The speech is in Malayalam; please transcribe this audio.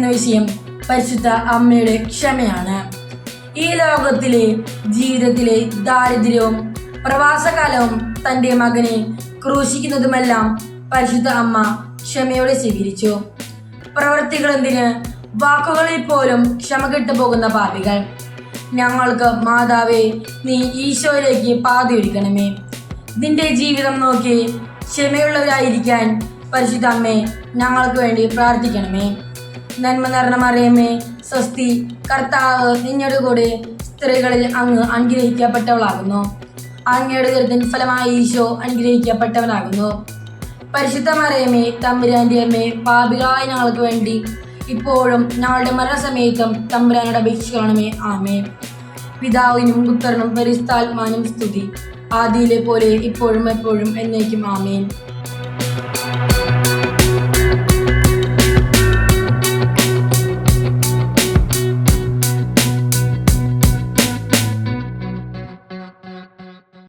ചിന്തിക്കുന്ന വിഷയം പരിശുദ്ധ അമ്മയുടെ ക്ഷമയാണ്. ഈ ലോകത്തിലെ ജീവിതത്തിലെ ദാരിദ്ര്യവും പ്രവാസകാലവും തൻ്റെ മകനെ ക്രൂശിക്കുന്നതുമെല്ലാം പരിശുദ്ധ അമ്മ ക്ഷമയോടെ സ്വീകരിച്ചു. പ്രവൃത്തികളെന്തിന്, വാക്കുകളിൽ പോലും ക്ഷമ കെട്ടുപോകുന്ന പാപികൾ, ഞങ്ങൾക്ക് മാതാവേ നീ ഈശോയിലേക്ക് പാതയൊരുക്കണമേ. നിന്റെ ജീവിതം നോക്കി ക്ഷമയുള്ളവരായിരിക്കാൻ പരിശുദ്ധ അമ്മേ ഞങ്ങൾക്ക് വേണ്ടി പ്രാർത്ഥിക്കണമേ. നന്മ നിറഞ്ഞ മറിയമേ സ്വസ്തി, കർത്താവ് നിന്നോട് കൂടെ സ്ത്രീകളിൽ അങ്ങ് അനുഗ്രഹിക്കപ്പെട്ടവളാകുന്നു. അങ്ങയുടെ ഉദരത്തിൻ ഫലമായി ഈശോ അനുഗ്രഹിക്കപ്പെട്ടവനാകുന്നു. പരിശുദ്ധ മറിയമേ തമ്പുരാന്റെ അമ്മേ, പാപികളായ ഞങ്ങൾക്ക് വേണ്ടി ഇപ്പോഴും ഞങ്ങളുടെ മരണസമയത്തും തമ്പുരാനോട് അപേക്ഷിക്കണമേ. ആമേൻ. പിതാവിനും പുത്രനും പരിശുദ്ധാത്മാവിനും സ്തുതി, ആദിയിലെ പോലെ ഇപ്പോഴും എപ്പോഴും എന്നേക്കും. ആമേൻ.